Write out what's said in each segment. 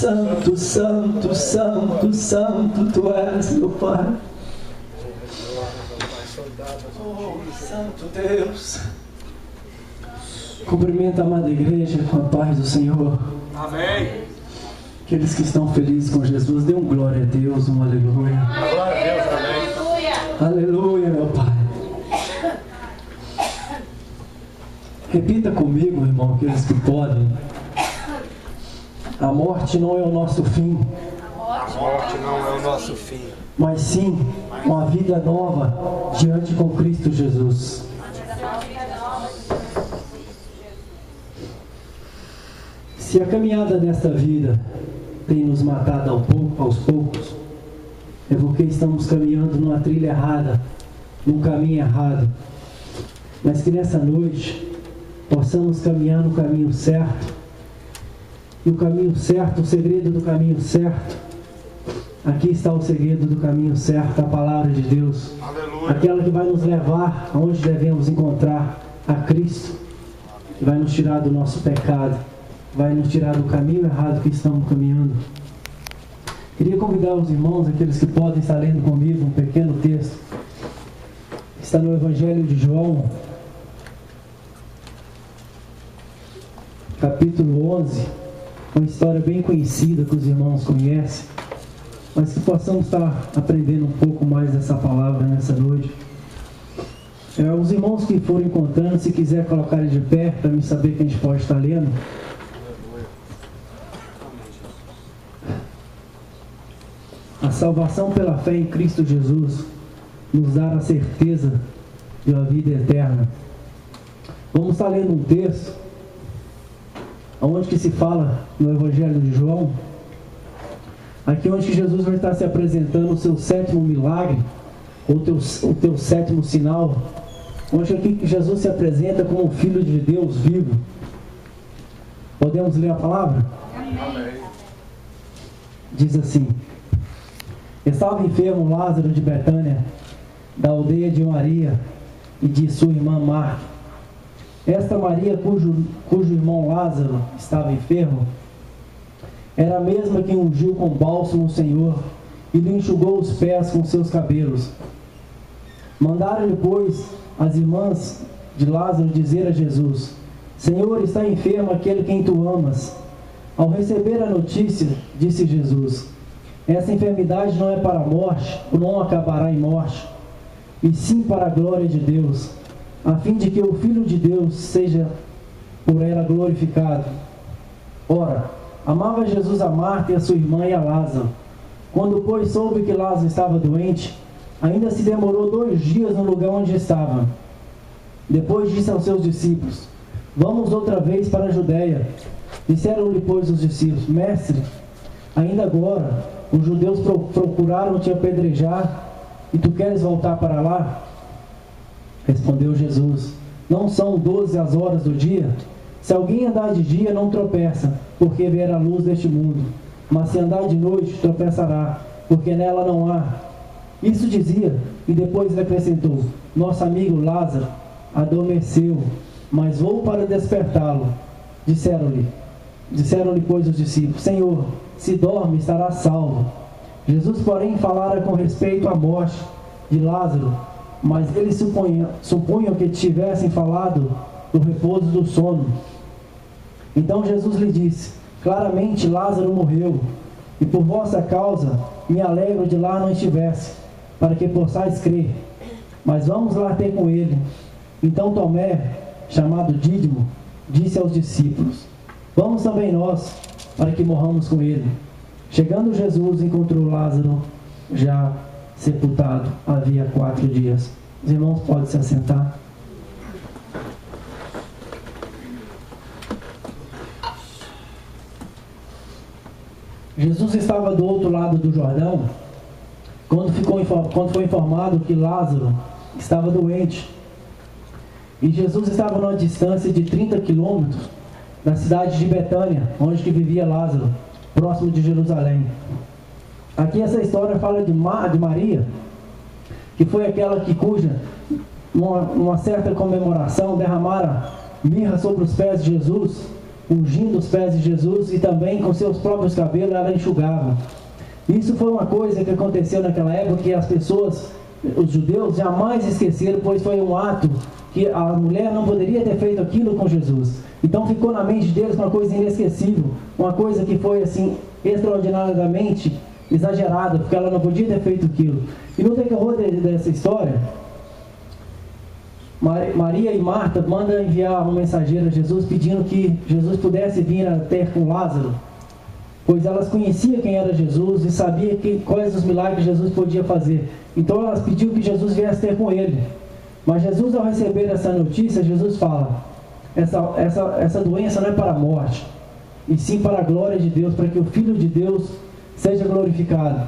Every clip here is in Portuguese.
santo, santo, santo, santo Tu és, meu Pai. Oh, santo Deus. Cumprimento a amada igreja com a paz do Senhor. Amém. Aqueles que estão felizes com Jesus, dê um glória a Deus, um aleluia. Glória a Deus, amém. Aleluia, meu Pai. Repita comigo, irmão, aqueles que podem. A morte não é o nosso fim. A morte não é o nosso fim, Mas sim uma vida nova diante com Cristo Jesus. Se a caminhada desta vida tem nos matado aos poucos, é porque estamos caminhando numa trilha errada, num caminho errado. Mas que nessa noite possamos caminhar no caminho certo. E o caminho certo, o segredo do caminho certo, aqui está o segredo do caminho certo, a palavra de Deus. aleluia. Aquela que vai nos levar aonde devemos encontrar a Cristo, que vai nos tirar do nosso pecado, vai nos tirar do caminho errado que estamos caminhando. Queria convidar os irmãos, aqueles que podem estar lendo comigo um pequeno texto, que está no Evangelho de João, capítulo 11, uma história bem conhecida que os irmãos conhecem, mas que possamos estar aprendendo um pouco mais dessa palavra nessa noite. Os irmãos que forem encontrando, se quiser colocar de pé, para me saber que a gente pode estar lendo. A salvação pela fé em Cristo Jesus nos dá a certeza de uma vida eterna. Vamos estar lendo um texto onde que se fala no Evangelho de João, aqui onde que Jesus vai estar se apresentando o seu sétimo milagre, ou o teu sétimo sinal, onde aqui que Jesus se apresenta como o Filho de Deus vivo. Podemos ler a palavra? Amém. Diz assim: estava enfermo Lázaro de Betânia, da aldeia de Maria e de sua irmã Marta. Esta Maria, cujo irmão Lázaro estava enfermo, era a mesma que ungiu com bálsamo o Senhor e lhe enxugou os pés com seus cabelos. Mandaram-lhe, pois, as irmãs de Lázaro dizer a Jesus: Senhor, está enfermo aquele quem tu amas. Ao receber a notícia, disse Jesus: essa enfermidade não é para a morte, ou não acabará em morte, e sim para a glória de Deus, a fim de que o Filho de Deus seja por ela glorificado. Ora, amava Jesus a Marta e a sua irmã e a Lázaro. Quando, pois, soube que Lázaro estava doente, ainda se demorou 2 dias no lugar onde estava. Depois disse aos seus discípulos: vamos outra vez para a Judéia. Disseram-lhe, pois, os discípulos: Mestre, ainda agora os judeus procuraram te apedrejar, e tu queres voltar para lá? Respondeu Jesus: não são 12 as horas do dia? Se alguém andar de dia, não tropeça, porque verá a luz deste mundo. Mas se andar de noite, tropeçará, porque nela não há. Isso dizia, e depois acrescentou: nosso amigo Lázaro adormeceu, mas vou para despertá-lo. Disseram-lhe, pois, os discípulos: Senhor, se dorme, estará salvo. Jesus, porém, falara com respeito à morte de Lázaro, mas eles supunham que tivessem falado do repouso do sono. Então Jesus lhe disse: claramente Lázaro morreu, e por vossa causa me alegro de lá não estivesse, para que possais crer. Mas vamos lá ter com ele. Então Tomé, chamado Dídimo, disse aos discípulos: vamos também nós, para que morramos com ele. Chegando Jesus, encontrou Lázaro já sepultado havia 4 dias. Os irmãos podem se assentar. Jesus estava do outro lado do Jordão quando foi informado que Lázaro estava doente. E Jesus estava numa distância de 30 quilômetros da cidade de Betânia, onde que vivia Lázaro, próximo de Jerusalém. Aqui essa história fala de Maria, que foi aquela cuja, uma certa comemoração, derramara mirra sobre os pés de Jesus, ungindo os pés de Jesus e também com seus próprios cabelos ela enxugava. Isso foi uma coisa que aconteceu naquela época que as pessoas, os judeus, jamais esqueceram, pois foi um ato que a mulher não poderia ter feito aquilo com Jesus. Então ficou na mente deles uma coisa inesquecível, uma coisa que foi assim extraordinariamente exagerada, porque ela não podia ter feito aquilo. E no decorrer dessa história, Maria e Marta mandam enviar um mensageiro a Jesus pedindo que Jesus pudesse vir até com Lázaro, pois elas conheciam quem era Jesus e sabiam quais os milagres Jesus podia fazer. Então elas pediram que Jesus viesse ter com ele. Mas Jesus, ao receber essa notícia, Jesus fala: essa doença não é para a morte, e sim para a glória de Deus, para que o Filho de Deus seja glorificado.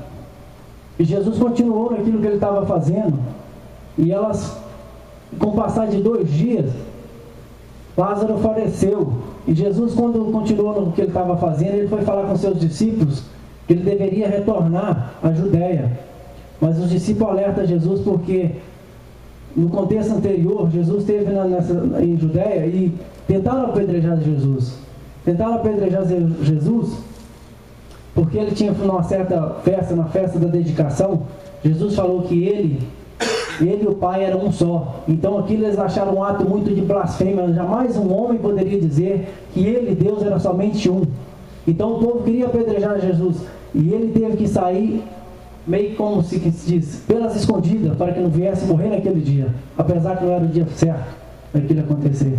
E Jesus continuou naquilo que ele estava fazendo, e elas, com o passar de 2 dias, Lázaro faleceu. E Jesus, quando continuou no que ele estava fazendo, ele foi falar com seus discípulos que ele deveria retornar à Judéia. Mas os discípulos alertam Jesus porque no contexto anterior, Jesus esteve em Judéia e tentaram apedrejar Jesus. Tentaram apedrejar Jesus porque ele tinha uma certa festa, na festa da dedicação. Jesus falou que ele e o Pai eram um só. Então aquilo eles acharam um ato muito de blasfêmia. Jamais um homem poderia dizer que ele e Deus era somente um. Então o povo queria apedrejar Jesus e ele teve que sair meio como se diz, pelas escondidas, para que não viesse morrer naquele dia, apesar que não era o dia certo daquilo acontecer.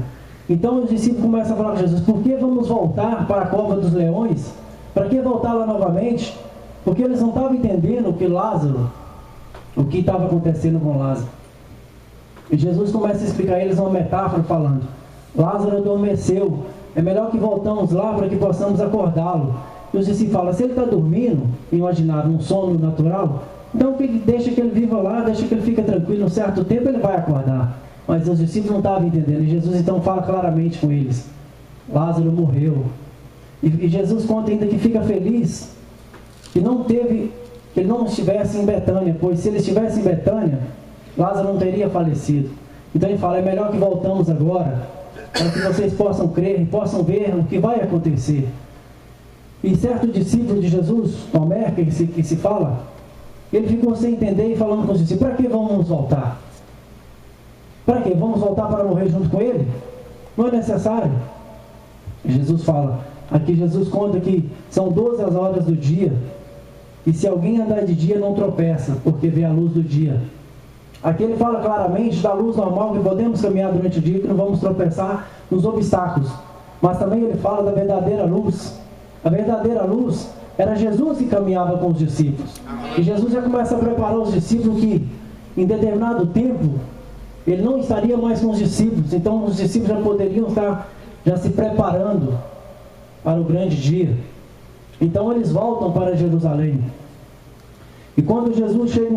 Então os discípulos começam a falar com Jesus: por que vamos voltar para a cova dos leões? Para que voltar lá novamente? Porque eles não estavam entendendo o que estava acontecendo com Lázaro. E Jesus começa a explicar a eles uma metáfora falando: Lázaro adormeceu, é melhor que voltamos lá para que possamos acordá-lo. E os discípulos falam: se ele está dormindo, imaginado, num sono natural, então deixa que ele viva lá, deixa que ele fique tranquilo, um certo tempo ele vai acordar. Mas os discípulos não estavam entendendo, e Jesus então fala claramente com eles: Lázaro morreu. E Jesus conta ainda que fica feliz que ele não estivesse em Betânia, pois se ele estivesse em Betânia, Lázaro não teria falecido. Então ele fala: é melhor que voltamos agora, para que vocês possam crer e possam ver o que vai acontecer. E certo discípulo de Jesus, Tomé, que se fala, ele ficou sem entender e falando com os discípulos: para que vamos voltar? Para que? Vamos voltar para morrer junto com ele? Não é necessário. Jesus fala, aqui Jesus conta que são 12 as horas do dia, e se alguém andar de dia não tropeça, porque vê a luz do dia. Aqui ele fala claramente da luz normal, que podemos caminhar durante o dia, que não vamos tropeçar nos obstáculos. Mas também ele fala da verdadeira luz. A verdadeira luz era Jesus que caminhava com os discípulos. E Jesus já começa a preparar os discípulos que, em determinado tempo, ele não estaria mais com os discípulos. Então os discípulos já poderiam estar já se preparando para o grande dia. Então eles voltam para Jerusalém. E quando Jesus chega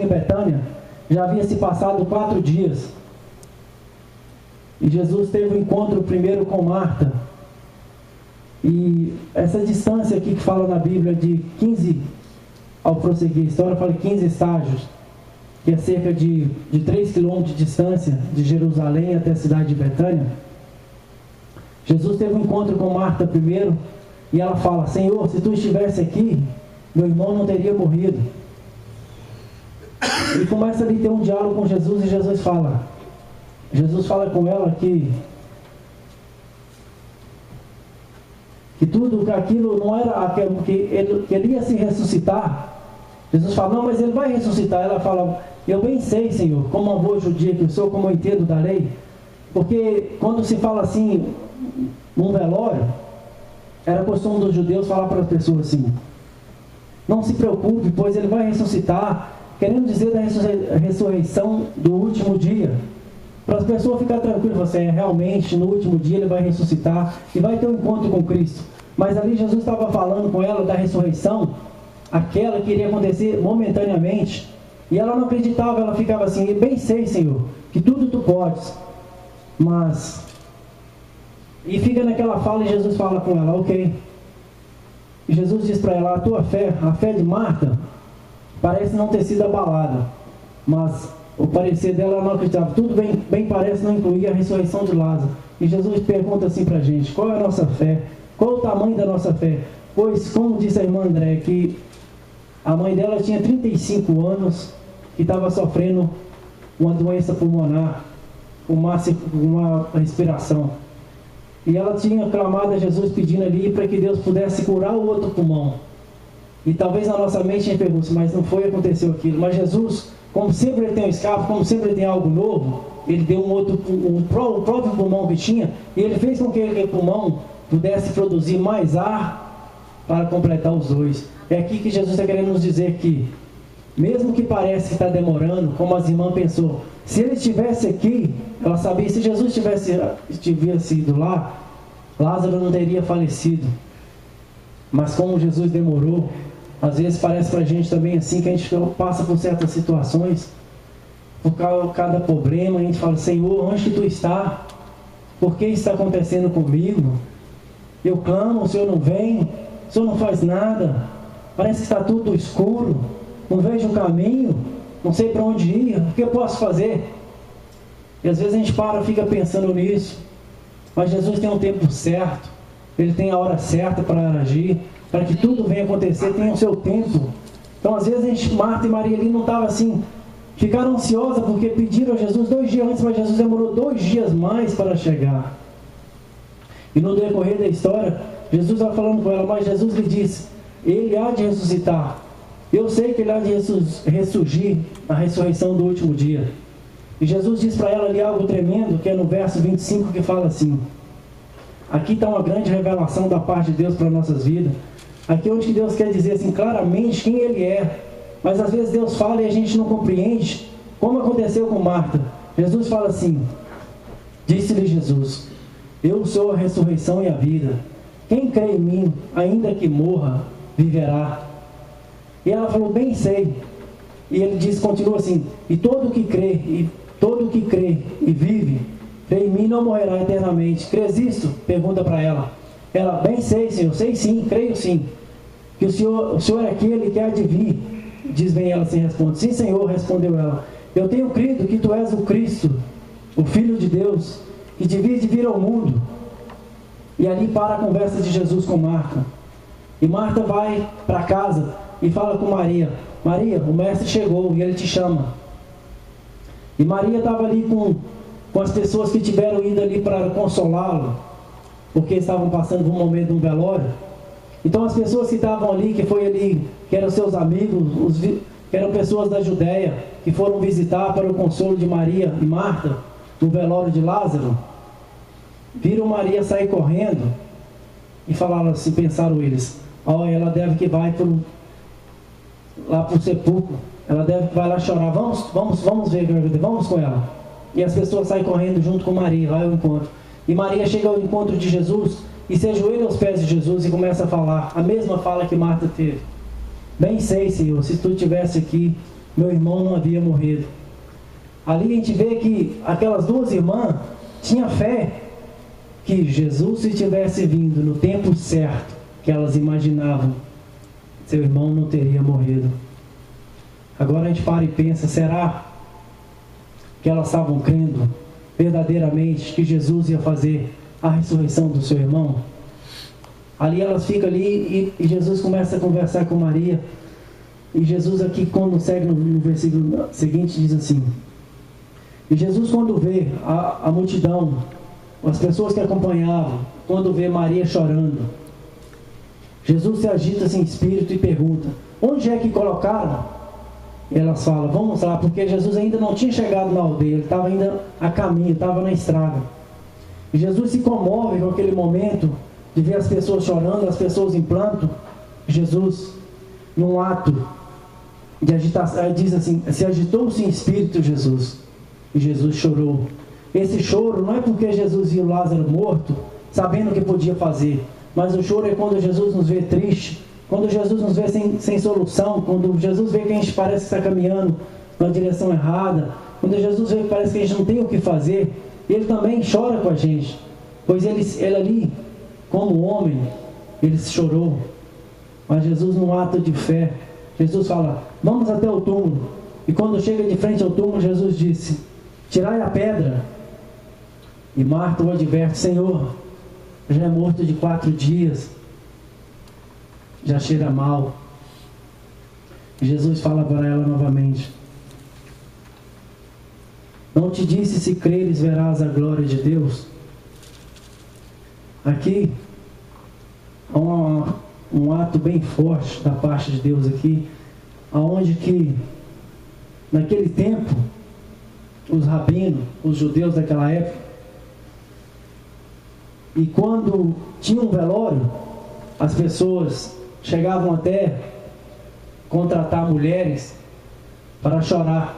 em Betânia, já havia se passado 4 dias. E Jesus teve um encontro primeiro com Marta. E essa distância aqui que fala na Bíblia de 15, ao prosseguir a história, fala 15 estágios, que é cerca de 3 quilômetros de distância de Jerusalém até a cidade de Betânia. Jesus teve um encontro com Marta primeiro, e ela fala: Senhor, se tu estivesse aqui, meu irmão não teria morrido. E começa ali a ter um diálogo com Jesus, e Jesus fala com ela que tudo aquilo não era que ele ia se ressuscitar. Jesus fala: não, mas ele vai ressuscitar. Ela fala: eu bem sei, Senhor, como uma boa judia que eu sou, como eu entendo da lei. Porque quando se fala assim num velório, era costume dos judeus falar para as pessoas assim: não se preocupe, pois ele vai ressuscitar, querendo dizer da ressurreição do último dia. Para as pessoas ficarem tranquilas, você realmente no último dia ele vai ressuscitar e vai ter um encontro com Cristo. Mas ali Jesus estava falando com ela da ressurreição, aquela que iria acontecer momentaneamente, e ela não acreditava. Ela ficava assim: bem sei, Senhor, que tudo tu podes, mas... E fica naquela fala, e Jesus fala com ela: ok. E Jesus diz para ela: a fé de Marta parece não ter sido abalada, mas o parecer dela não acreditava. Tudo bem parece não incluir a ressurreição de Lázaro. E Jesus pergunta assim para a gente: qual é a nossa fé? Qual o tamanho da nossa fé? Pois, como disse a irmã André, que a mãe dela tinha 35 anos e estava sofrendo uma doença pulmonar, uma respiração. E ela tinha clamado a Jesus pedindo ali para que Deus pudesse curar o outro pulmão. E talvez na nossa mente a gente pergunte: mas não aconteceu aquilo. Mas Jesus, como sempre ele tem um escape, como sempre ele tem algo novo, ele deu o próprio pulmão que tinha, e ele fez com que aquele pulmão pudesse produzir mais ar para completar os dois. É aqui que Jesus está querendo nos dizer que, mesmo que pareça que está demorando, como as irmãs pensou, se ele estivesse aqui, ela sabia, se Jesus tivesse ido lá, Lázaro não teria falecido. Mas como Jesus demorou, às vezes parece para a gente também assim, que a gente passa por certas situações, por cada problema, a gente fala: Senhor, onde tu está? Por que isso está acontecendo comigo? Eu clamo, o Senhor não vem, o Senhor não faz nada, parece que está tudo escuro, não vejo um caminho, não sei para onde ir, o que eu posso fazer? E às vezes a gente fica pensando nisso, mas Jesus tem um tempo certo, Ele tem a hora certa para agir, para que tudo venha acontecer, tem o seu tempo. Então às vezes Marta e Maria ali não estavam assim, ficaram ansiosas porque pediram a Jesus 2 dias antes, mas Jesus demorou 2 dias mais para chegar. E no decorrer da história, Jesus vai falando com ela, mas Jesus lhe disse: Ele há de ressuscitar. Eu sei que Ele há de ressurgir na ressurreição do último dia. E Jesus diz para ela ali algo tremendo, que é no verso 25, que fala assim: aqui está uma grande revelação da parte de Deus para nossas vidas. Aqui é onde Deus quer dizer assim claramente quem Ele é. Mas às vezes Deus fala e a gente não compreende, como aconteceu com Marta. Jesus fala assim: disse-lhe Jesus: eu sou a ressurreição e a vida. Quem crê em mim, ainda que morra, viverá. E ela falou: bem sei. E ele continua assim: e todo que crê e vive, crê em mim, não morrerá eternamente. Crês isto? Pergunta para ela. Ela: bem sei, Senhor, sei sim, creio sim, que o Senhor é aquele que há de vir. Diz bem ela sem responder: sim, Senhor, respondeu ela, eu tenho crido que tu és o Cristo, o Filho de Deus, que devia de vir ao mundo. E ali para a conversa de Jesus com Marta. E Marta vai para casa e fala com Maria: Maria, o mestre chegou e ele te chama. E Maria estava ali com as pessoas que tiveram ido ali para consolá-lo, porque estavam passando por um momento de um velório. Então as pessoas que estavam ali, que eram seus amigos, que eram pessoas da Judéia, que foram visitar para o consolo de Maria e Marta, no velório de Lázaro, viram Maria sair correndo e falaram assim, pensaram eles: ela deve que vai lá para o sepulcro, ela deve que vai lá chorar, vamos ver, vamos com ela. E as pessoas saem correndo junto com Maria, vai ao encontro. E Maria chega ao encontro de Jesus e se ajoelha aos pés de Jesus e começa a falar a mesma fala que Marta teve: bem sei, Senhor, se tu estivesse aqui, meu irmão não havia morrido. Ali a gente vê que aquelas 2 irmãs tinham fé que Jesus, se tivesse vindo no tempo certo que elas imaginavam, seu irmão não teria morrido. Agora a gente para e pensa: será que elas estavam crendo verdadeiramente que Jesus ia fazer a ressurreição do seu irmão? Ali elas ficam ali e Jesus começa a conversar com Maria. E Jesus aqui, quando segue no versículo seguinte, diz assim: e Jesus, quando vê a multidão, as pessoas que acompanhavam, quando vê Maria chorando, Jesus se agita em espírito e pergunta: onde é que colocaram? E elas falam: vamos lá, porque Jesus ainda não tinha chegado na aldeia, ele estava ainda a caminho, estava na estrada. E Jesus se comove com aquele momento de ver as pessoas chorando, as pessoas em pranto. Jesus, num ato de agitação, diz assim: se agitou-se em espírito Jesus, e Jesus chorou. Esse choro não é porque Jesus viu Lázaro morto, sabendo o que podia fazer, mas o choro é quando Jesus nos vê triste, quando Jesus nos vê sem solução, quando Jesus vê que a gente parece que está caminhando na direção errada, quando Jesus vê que parece que a gente não tem o que fazer. Ele também chora com a gente, pois ele ali, como homem, ele chorou. Mas Jesus, num ato de fé, Jesus fala: vamos até o túmulo. E quando chega de frente ao túmulo, Jesus disse: tirai a pedra. E Marta o adverte: Senhor, já é morto de 4 dias, já cheira mal. E Jesus fala para ela novamente: não te disse, se creres verás a glória de Deus? Aqui há um ato bem forte da parte de Deus aqui, aonde que naquele tempo os rabinos, os judeus daquela época, e quando tinha um velório, as pessoas chegavam até contratar mulheres para chorar.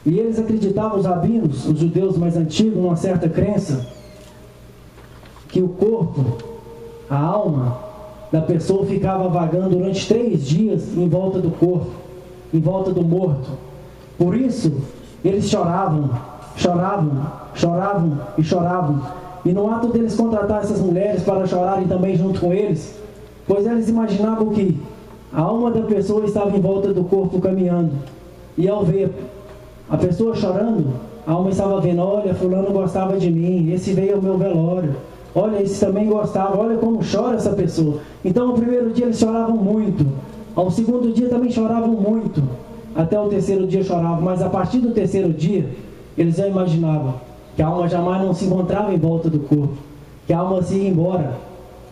E eles acreditavam, os rabinos, os judeus mais antigos, numa certa crença, que o corpo, a alma da pessoa ficava vagando durante 3 dias em volta do corpo, em volta do morto. Por isso, eles choravam, e choravam. E no ato deles contratar essas mulheres para chorarem também junto com eles, pois eles imaginavam que a alma da pessoa estava em volta do corpo caminhando. E ao ver a pessoa chorando, a alma estava vendo: olha, fulano gostava de mim, esse veio ao meu velório, olha, esse também gostava, olha como chora essa pessoa. Então no primeiro dia eles choravam muito, ao segundo dia também choravam muito, até o terceiro dia choravam. Mas a partir do terceiro dia, eles já imaginavam que a alma jamais não se encontrava em volta do corpo, que a alma se ia embora.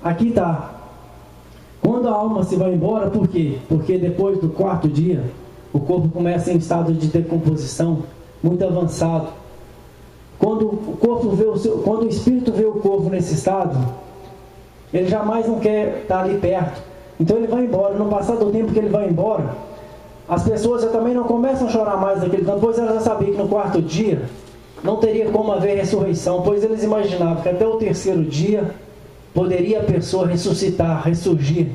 Aqui está: quando a alma se vai embora, por quê? Porque depois do 4º dia, o corpo começa em estado de decomposição muito avançado. Quando o espírito vê o corpo nesse estado, ele jamais não quer estar ali perto. Então ele vai embora. No passar do tempo que ele vai embora, as pessoas já também não começam a chorar mais daquele tempo, pois elas já sabiam que no 4º dia não teria como haver ressurreição, pois eles imaginavam que até o 3º dia poderia a pessoa ressuscitar, ressurgir.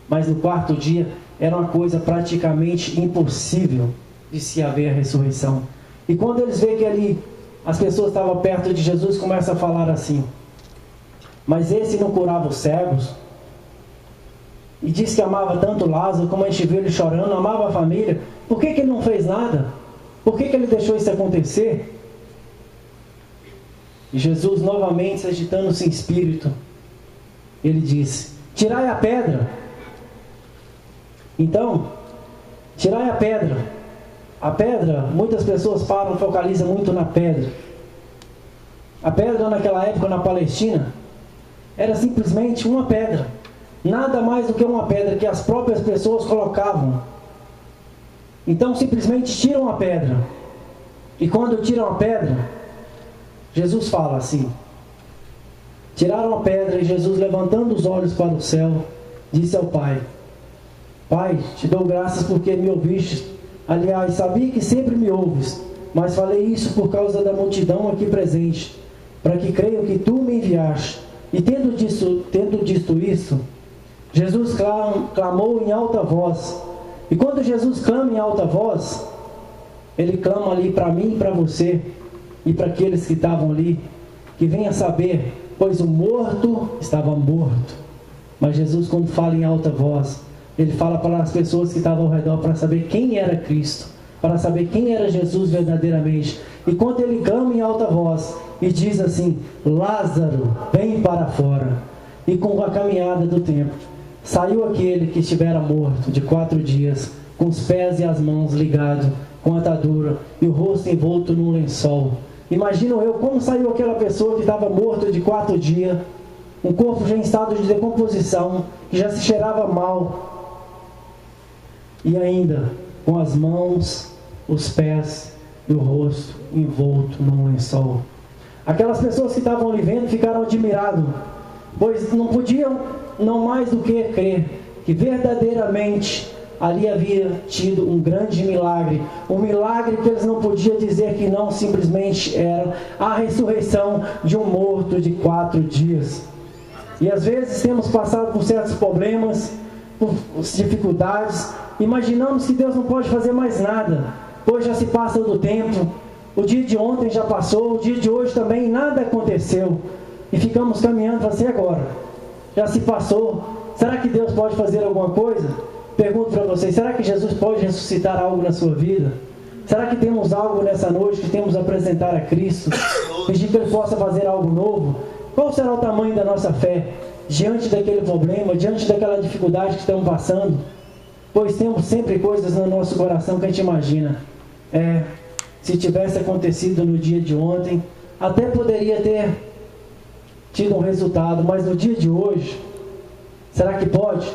Mas no 4º dia era uma coisa praticamente impossível de se haver a ressurreição. E quando eles veem que ali as pessoas estavam perto de Jesus, começam a falar assim: mas esse não curava os cegos? E diz que amava tanto Lázaro, como a gente viu ele chorando, amava a família. Por que ele não fez nada? Por que ele deixou isso acontecer? E Jesus, novamente agitando-se em espírito, ele disse: tirai a pedra. Então, tirai a pedra. A pedra, muitas pessoas focalizam muito na pedra. A pedra naquela época na Palestina era simplesmente uma pedra, nada mais do que uma pedra que as próprias pessoas colocavam. Então simplesmente tiram a pedra. E quando tiram a pedra, Jesus fala assim: tiraram a pedra, e Jesus, levantando os olhos para o céu, disse ao Pai: Pai, te dou graças porque me ouviste. Aliás, sabia que sempre me ouves, mas falei isso por causa da multidão aqui presente, para que creiam que tu me enviaste. E tendo dito isso, Jesus clamou em alta voz. E quando Jesus clama em alta voz, ele clama ali para mim e para você, e para aqueles que estavam ali, que venham saber, pois o morto estava morto. Mas Jesus, quando fala em alta voz, ele fala para as pessoas que estavam ao redor, para saber quem era Cristo, para saber quem era Jesus verdadeiramente. E quando ele clama em alta voz e diz assim: Lázaro, vem para fora. E com a caminhada do tempo, saiu aquele que estivera morto de 4 dias, com os pés e as mãos ligados com atadura e o rosto envolto num lençol. Imagino eu como saiu aquela pessoa que estava morta de 4 dias, um corpo já em estado de decomposição, que já se cheirava mal, e ainda com as mãos, os pés e o rosto envolto num lençol. Aquelas pessoas que estavam ali vendo ficaram admirados, pois não podiam não mais do que crer que verdadeiramente ali havia tido um grande milagre, um milagre que eles não podiam dizer que não simplesmente era a ressurreição de um morto de 4 dias. E às vezes temos passado por certos problemas, por dificuldades, imaginamos que Deus não pode fazer mais nada, pois já se passa do tempo, o dia de ontem já passou, o dia de hoje também nada aconteceu, e ficamos caminhando assim: agora já se passou, será que Deus pode fazer alguma coisa? Pergunto para vocês, será que Jesus pode ressuscitar algo na sua vida? Será que temos algo nessa noite que temos a apresentar a Cristo? Pedir que Ele possa fazer algo novo? Qual será o tamanho da nossa fé diante daquele problema, diante daquela dificuldade que estamos passando? Pois temos sempre coisas no nosso coração que a gente imagina. Se tivesse acontecido no dia de ontem, até poderia ter tido um resultado, mas no dia de hoje, será que pode?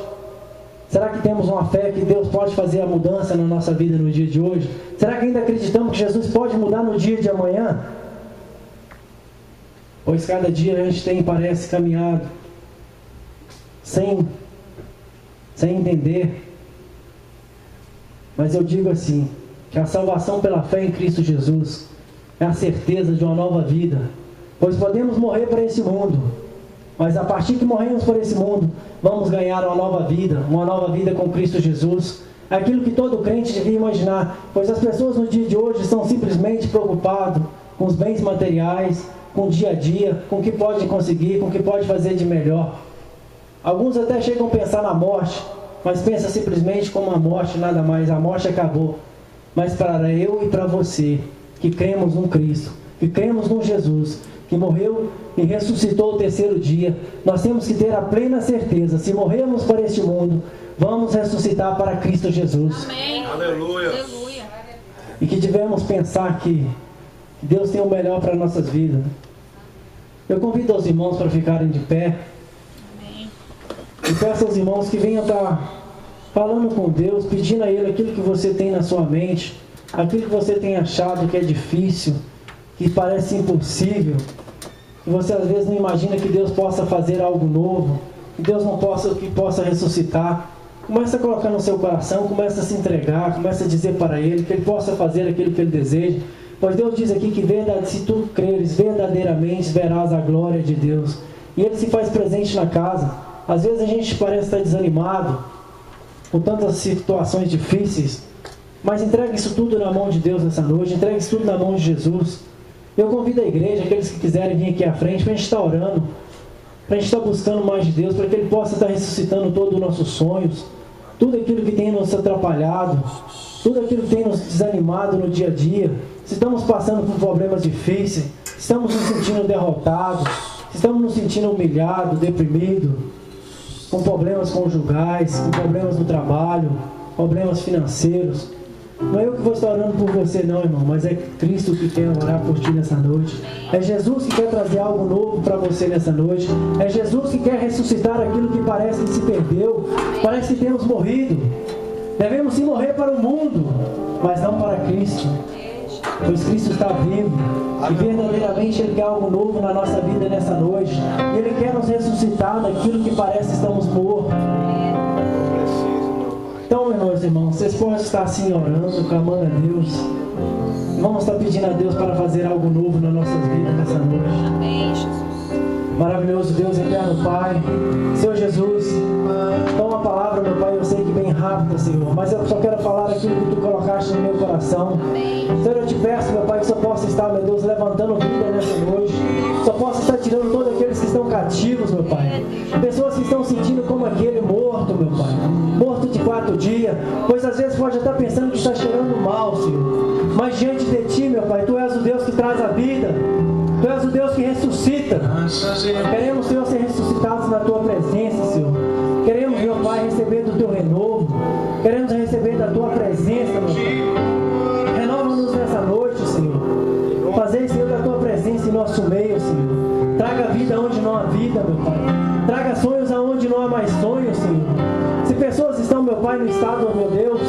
Será que temos uma fé que Deus pode fazer a mudança na nossa vida no dia de hoje? Será que ainda acreditamos que Jesus pode mudar no dia de amanhã? Pois cada dia a gente parece caminhado sem entender. Mas eu digo assim, que a salvação pela fé em Cristo Jesus é a certeza de uma nova vida. Pois podemos morrer para esse mundo, mas a partir que morremos para esse mundo, vamos ganhar uma nova vida com Cristo Jesus. É aquilo que todo crente devia imaginar, pois as pessoas no dia de hoje estão simplesmente preocupadas com os bens materiais, com o dia a dia, com o que pode conseguir, com o que pode fazer de melhor. Alguns até chegam a pensar na morte, mas pensam simplesmente como a morte, nada mais, a morte acabou. Mas para eu e para você, que cremos num Cristo, que cremos num Jesus, que morreu e ressuscitou o terceiro dia, nós temos que ter a plena certeza, se morrermos para este mundo, vamos ressuscitar para Cristo Jesus. Amém. Aleluia. Aleluia. E que devemos pensar que Deus tem o melhor para nossas vidas. Eu convido os irmãos para ficarem de pé. Amém. E peço aos irmãos que venham estar falando com Deus, pedindo a Ele aquilo que você tem na sua mente, aquilo que você tem achado que é difícil, que parece impossível, que você às vezes não imagina que Deus possa fazer algo novo, que Deus possa ressuscitar. Começa a colocar no seu coração, começa a se entregar, começa a dizer para Ele que Ele possa fazer aquilo que Ele deseja. Pois Deus diz aqui que se tu creres verdadeiramente, verás a glória de Deus. E Ele se faz presente na casa. Às vezes a gente parece estar desanimado, com tantas situações difíceis, mas entregue isso tudo na mão de Deus nessa noite, entregue isso tudo na mão de Jesus. Eu convido a igreja, aqueles que quiserem vir aqui à frente, para a gente estar orando, para a gente estar buscando mais de Deus, para que Ele possa estar ressuscitando todos os nossos sonhos, tudo aquilo que tem nos atrapalhado, tudo aquilo que tem nos desanimado no dia a dia. Se estamos passando por problemas difíceis, estamos nos sentindo derrotados, estamos nos sentindo humilhados, deprimidos, com problemas conjugais, com problemas no trabalho, problemas financeiros. Não é eu que vou estar orando por você não, irmão, mas é Cristo que quer orar por ti nessa noite. É Jesus que quer trazer algo novo para você nessa noite. É Jesus que quer ressuscitar aquilo que parece que se perdeu, parece que temos morrido. Devemos sim morrer para o mundo, mas não para Cristo, pois Cristo está vivo e verdadeiramente Ele quer algo novo na nossa vida nessa noite. Ele quer nos ressuscitar daquilo que parece que estamos mortos. Então, meus irmãos, vocês podem estar assim orando, clamando a Deus. Vamos estar pedindo a Deus para fazer algo novo nas nossas vidas nessa noite. Amém, Jesus. Maravilhoso Deus, eterno Pai, Senhor Jesus, toma a palavra, meu Pai, eu sei que bem rápida, Senhor, mas eu só quero falar aquilo que Tu colocaste no meu coração. Senhor, eu te peço, meu Pai, que só possa estar, meu Deus, levantando vida nessa noite, só possa estar tirando todos aqueles que estão cativos, meu Pai, pessoas que estão sentindo como aquele morto, meu Pai, morto de 4 dias, pois às vezes pode estar pensando que está cheirando mal, Senhor, mas diante de Ti, meu Pai, Tu és o Deus que traz a vida, Tu és o Deus que ressuscita. Queremos, Senhor, ser ressuscitados na Tua presença, Senhor. Queremos, meu Pai, receber do Teu renovo. Queremos receber da Tua presença, meu Pai. Renova-nos nessa noite, Senhor. Fazer, Senhor, da Tua presença em nosso meio, Senhor. Traga vida onde não há vida, meu Pai. Traga sonhos aonde não há mais sonhos, Senhor. Se pessoas estão, meu Pai, no estado, meu Deus,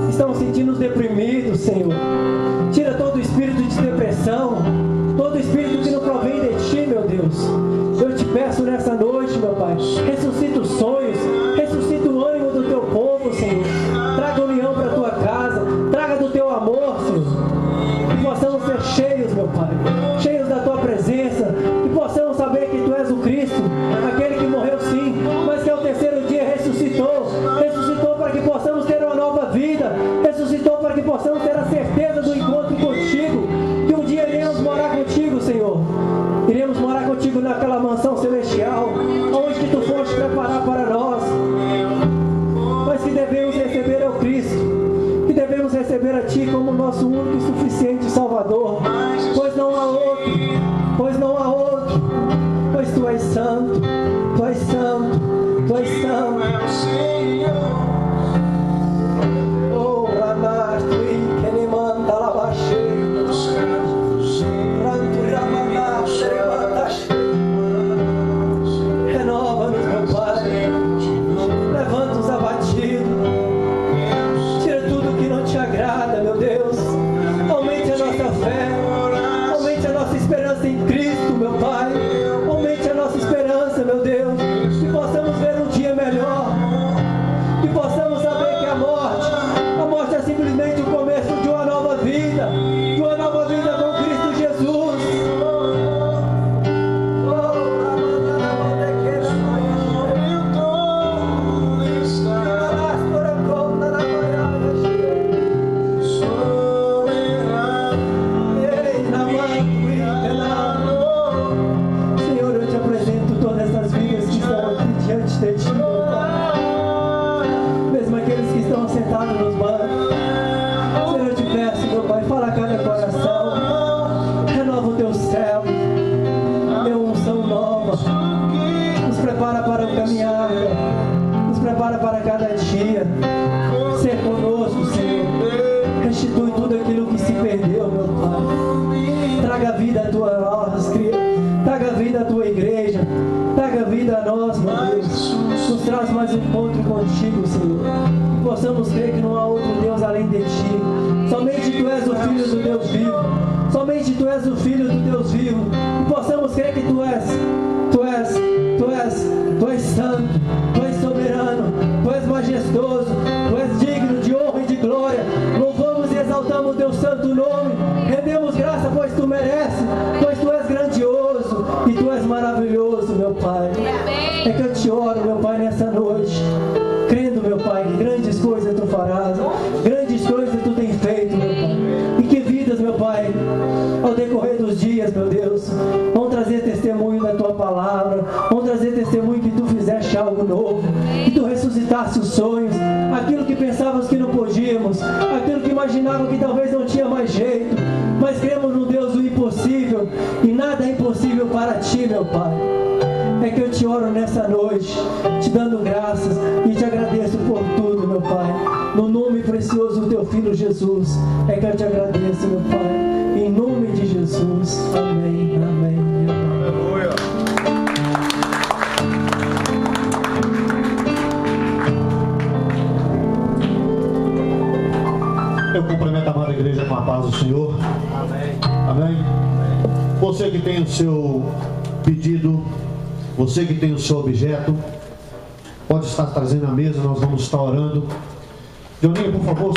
estão sentindo deprimidos, Senhor. Tira todo o espírito de depressão, todo o espírito que não provém de Ti, meu Deus. Eu te peço nessa noite, meu Pai, ressuscita os sonhos, ressuscita o ânimo do Teu povo, Senhor. Traga união para a Tua casa, traga do Teu amor, Senhor. Que possamos ser cheios, meu Pai, cheios da Tua presença, que possamos saber que Tu és o Cristo, aquele que morreu sim, mas que ao terceiro dia ressuscitou para que possamos ter uma nova vida, ressuscitou para que possamos ter a certeza do encontro contigo, que um dia iremos morar contigo, Senhor. Iremos morar contigo naquela mansão celestial, nosso único e suficiente Salvador, pois não há outro, pois não há outro, pois Tu és santo, Tu és santo, Tu és santo. Oh, Ramar, Tu que me manda la baixeira, Ranto Ramana, renova-nos, meu Pai, levanta os abatidos, tira tudo que não Te agrada, meu Deus, aumente a nossa fé, aumente a nossa esperança em Cristo, meu Pai, aumente a nossa esperança, meu Deus, que possamos ver um dia melhor, que possamos saber que a morte é simplesmente o começo de uma nova vida com Cristo Jesus. Senhor, eu Te apresento todas essas vidas que estão aqui diante de Ti, meu Pai. Mesmo aqueles que estão sentados nos bancos. Senhor, eu Te peço, meu Pai, fala a cada coração. Renova o Teu céu. Dê uma unção nova. Nos prepara para o caminhar. Nos prepara para cada dia. Ser conosco, Senhor. Restitui tudo aquilo que se perdeu, meu Pai. Traga vida à Tua nós, traga vida à Tua igreja. Traga vida a nós, meu Deus. Nos traz mais um encontro contigo, Senhor. Que possamos crer que não há outro Deus além de Ti. Somente Tu és o Filho do Deus vivo. Somente Tu és o Filho do Deus vivo. Que possamos crer que Tu és santo, Tu és soberano, Tu és majestoso, Tu és digno de honra e de glória. Louvamos e exaltamos Teu santo nome. Rendemos graça, pois Tu mereces, pois Tu és grandioso e Tu és maravilhoso, meu Pai. É que eu Te oro, meu Pai, nessa noite, crendo, meu Pai, que grandes coisas Tu farás, grandes coisas Tu tens feito, meu Pai. E que vidas, meu Pai, ao decorrer dos dias, meu Deus, vão trazer testemunho da Tua palavra, vão trazer testemunho que Tu fizeste algo novo, que Tu ressuscitaste os sonhos, aquilo que pensávamos que não podíamos, aquilo que imaginávamos que talvez não tinha mais jeito, mas cremos no Deus do impossível, e nada é impossível para Ti, meu Pai. É que eu Te oro nessa noite, Te dando graças e Te agradeço por tudo, meu Pai. No nome precioso do Teu Filho Jesus, é que eu Te agradeço, meu Pai. Em nome de Jesus. Amém, amém, amém. Aleluia. Eu cumprimento a amada igreja com a paz do Senhor. Amém. Amém. Você que tem o seu pedido, você que tem o seu objeto, pode estar trazendo à mesa, nós vamos estar orando. Joninho, por favor.